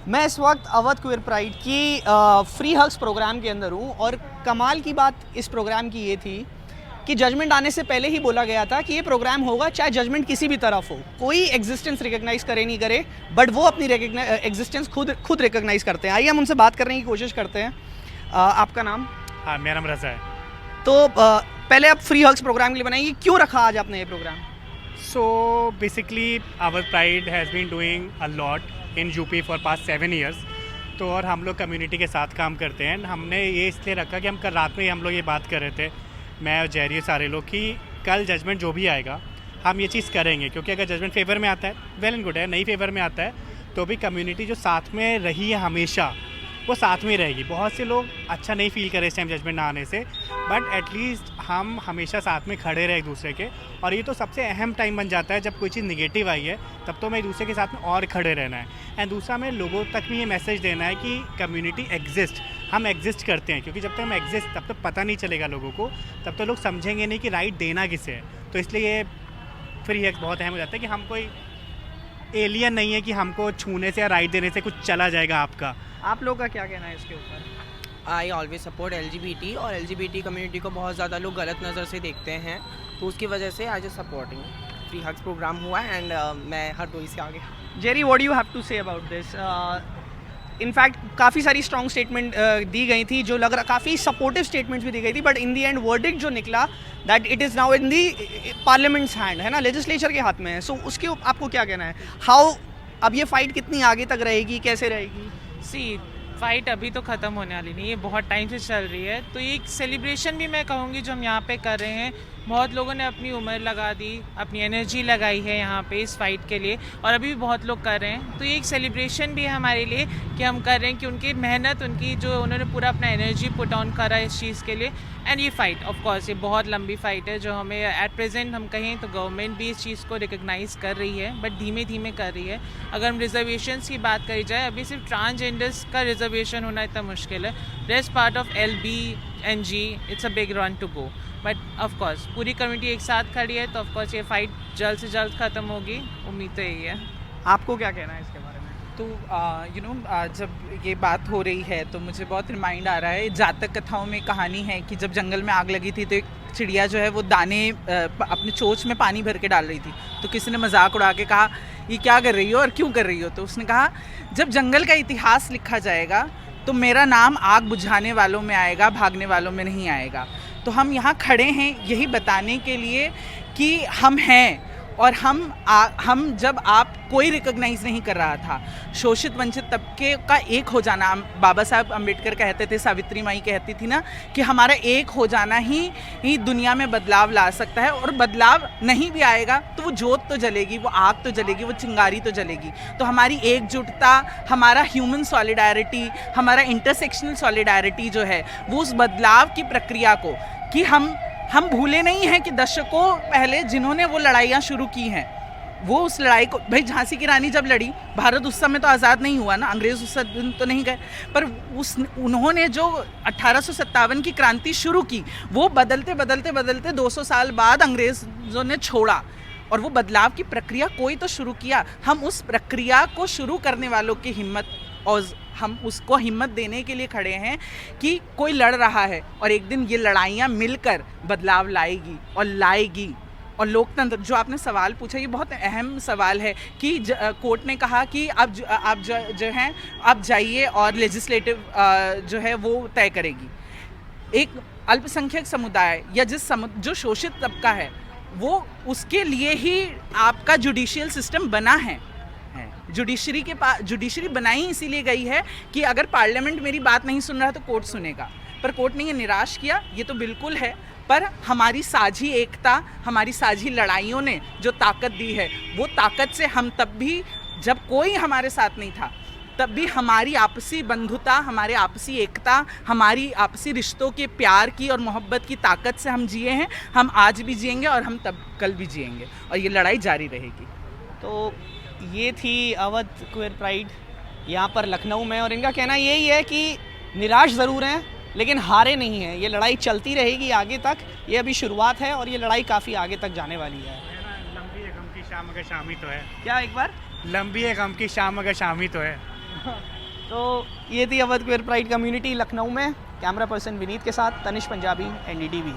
मैं इस वक्त अवध क्वेयर प्राइड की फ्री हग्स प्रोग्राम के अंदर हूँ और कमाल की बात इस प्रोग्राम की ये थी कि जजमेंट आने से पहले ही बोला गया था कि ये प्रोग्राम होगा चाहे जजमेंट किसी भी तरफ हो, कोई एग्जिस्टेंस रिकग्नाइज करे नहीं करे, बट वो अपनी एग्जिस्टेंस खुद रिकग्नाइज करते हैं। आइए हम उनसे बात करने की कोशिश करते हैं। आपका नाम? हाँ, मेरा नाम रज़ा है। तो पहले आप फ्री हग्स प्रोग्राम के लिए बनाइए, क्यों रखा आज आपने ये programme? So basically our pride has been doing a lot in UP for past 7 years। तो और हम लोग कम्युनिटी के साथ काम करते हैं। हमने ये इसलिए रखा कि हम कल रात में ही हम लोग ये बात कर रहे थे, मैं और जैरी सारे लोग, कि कल जजमेंट जो भी आएगा हम ये चीज़ करेंगे, क्योंकि अगर जजमेंट फेवर में आता है वेल एंड गुड है, नहीं फेवर में आता है तो भी कम्युनिटी जो साथ में रही है हमेशा वो साथ में रहेगी। बहुत से लोग अच्छा नहीं फील करे इस टाइम जजमेंट ना आने से, बट एटलीस्ट हम हमेशा साथ में खड़े रहे एक दूसरे के। और ये तो सबसे अहम टाइम बन जाता है जब कोई चीज़ निगेटिव आई है, तब तो मैं एक दूसरे के साथ में और खड़े रहना है। एंड दूसरा में लोगों तक भी ये मैसेज देना है कि कम्युनिटी एग्जिस्ट, हम एग्जिस्ट करते हैं, क्योंकि जब तक हम एग्जिस्ट तब तक पता नहीं चलेगा लोगों को, तब तो लोग समझेंगे नहीं कि राइट देना किसे है। तो इसलिए ये फ्री हैक्स बहुत अहम हो जाता है कि हम कोई एलियन नहीं है कि हमको छूने से या राइट देने से कुछ चला जाएगा आपका। आप लोग का क्या कहना है इसके ऊपर? आई ऑलवेज सपोर्ट LGBT, और LGBT कम्युनिटी को बहुत ज़्यादा लोग गलत नज़र से देखते हैं, तो उसकी वजह से आज सपोर्टिंग फ्री हग्स प्रोग्राम हुआ एंड मैं हरदोई से आगे। Jerry, what do you have to say about this? In fact काफ़ी सारी स्ट्रॉन्ग स्टेटमेंट दी गई थी, जो लग रहा काफ़ी सपोर्टिव स्टेटमेंट्स भी दी गई थी, but in the and verdict जो निकला that it is now in the parliaments hand, है ना, लेजिस्लेचर के हाथ में है। सो उसके आपको क्या कहना है? हाउ अब ये फाइट कितनी आगे तक रहेगी, कैसे रहेगी? सी फाइट अभी तो ख़त्म होने वाली नहीं है, बहुत टाइम से चल रही है। तो ये एक सेलिब्रेशन भी मैं कहूँगी जो हम यहाँ पे कर रहे हैं। बहुत लोगों ने अपनी उम्र लगा दी, अपनी एनर्जी लगाई है यहाँ पे इस फाइट के लिए, और अभी भी बहुत लोग कर रहे हैं। तो ये एक सेलिब्रेशन भी है हमारे लिए कि हम कर रहे हैं कि उनकी मेहनत, उनकी जो उन्होंने पूरा अपना एनर्जी पुट ऑन करा इस चीज़ के लिए। एंड ये फ़ाइट ऑफ कोर्स ये बहुत लंबी फ़ाइट है, जो हमें एट प्रेजेंट हम कहें तो गवर्नमेंट भी इस चीज़ को रिकग्नाइज़ कर रही है, बट धीमे धीमे कर रही है। अगर हम रिजर्वेशंस की बात करी जाए, अभी सिर्फ ट्रांसजेंडर्स का रिजर्वेशन होना इतना मुश्किल है। Rest part of LB and G it's a big run to go, but of course पूरी कम्युनिटी एक साथ खड़ी है, तो ऑफ कोर्स ये फाइट जल्द से जल्द ख़त्म होगी, उम्मीद तो यही है। आपको क्या कहना है इसके बारे में? तो जब ये बात हो रही है तो मुझे बहुत रिमाइंड आ रहा है, जातक कथाओं में कहानी है कि जब जंगल में आग लगी थी तो एक चिड़िया जो है वो दाने अपने चोंच में पानी भर के डाल रही थी। तो किसी ने मजाक उड़ा के कहा, ये क्या कर रही हो और क्यों कर रही हो? तो उसने कहा, जब जंगल का इतिहास लिखा जाएगा तो मेरा नाम आग बुझाने वालों में आएगा, भागने वालों में नहीं आएगा। तो हम यहाँ खड़े हैं यही बताने के लिए कि हम हैं, और हम जब आप कोई रिकॉग्नाइज नहीं कर रहा था, शोषित वंचित तबके का एक हो जाना, बाबा साहब अम्बेडकर कहते थे, सावित्री माई कहती थी ना कि हमारा एक हो जाना ही दुनिया में बदलाव ला सकता है। और बदलाव नहीं भी आएगा तो वो जोत तो जलेगी, वो आग तो जलेगी, वो चिंगारी तो जलेगी। तो हमारी एकजुटता, हमारा ह्यूमन सॉलिडारिटी, हमारा इंटरसेक्शनल सॉलिडारिटी जो है, वो उस बदलाव की प्रक्रिया को, कि हम भूले नहीं हैं कि दशकों पहले जिन्होंने वो लड़ाइयाँ शुरू की हैं, वो उस लड़ाई को, भाई झांसी की रानी जब लड़ी, भारत उस समय तो आज़ाद नहीं हुआ ना, अंग्रेज़ उस दिन तो नहीं गए, पर उन्होंने जो 1857 की क्रांति शुरू की, वो बदलते बदलते बदलते 200 साल बाद अंग्रेज़ों ने छोड़ा, और वो बदलाव की प्रक्रिया कोई तो शुरू किया। हम उस प्रक्रिया को शुरू करने वालों की हिम्मत, और हम उसको हिम्मत देने के लिए खड़े हैं कि कोई लड़ रहा है और एक दिन ये लड़ाइयाँ मिलकर बदलाव लाएगी और लाएगी। और लोकतंत्र, जो आपने सवाल पूछा, ये बहुत अहम सवाल है कि कोर्ट ने कहा कि आप जो हैं आप जाइए और लेजिस्लेटिव जो है वो तय करेगी। एक अल्पसंख्यक समुदाय या जो शोषित तबका है, वो उसके लिए ही आपका जुडिशियल सिस्टम बना है। जुडिशरी बनाई इसीलिए गई है कि अगर पार्लियामेंट मेरी बात नहीं सुन रहा तो कोर्ट सुनेगा, पर कोर्ट ने ये निराश किया, ये तो बिल्कुल है। पर हमारी साझी एकता, हमारी साझी लड़ाइयों ने जो ताकत दी है, वो ताकत से हम तब भी, जब कोई हमारे साथ नहीं था, तब भी हमारी आपसी बंधुता, हमारे आपसी एकता, हमारी आपसी रिश्तों के प्यार की और मोहब्बत की ताकत से हम जिए हैं। हम आज भी जिएंगे और हम तब कल भी जिएंगे, और ये लड़ाई जारी रहेगी। तो ये थी अवध क्वेयर प्राइड यहाँ पर लखनऊ में, और इनका कहना यही है कि निराश ज़रूर हैं लेकिन हारे नहीं हैं, ये लड़ाई चलती रहेगी आगे तक, ये अभी शुरुआत है और ये लड़ाई काफ़ी आगे तक जाने वाली है। लंबी है गम की शाम, अगर शाम ही तो है। क्या? एक बार लंबी है गम की शाम, अगर शाम ही तो है। तो ये थी Awadh queer pride community Lucknow में। कैमरा पर्सन विनीत के साथ तनिष पंजाबी, NDTV।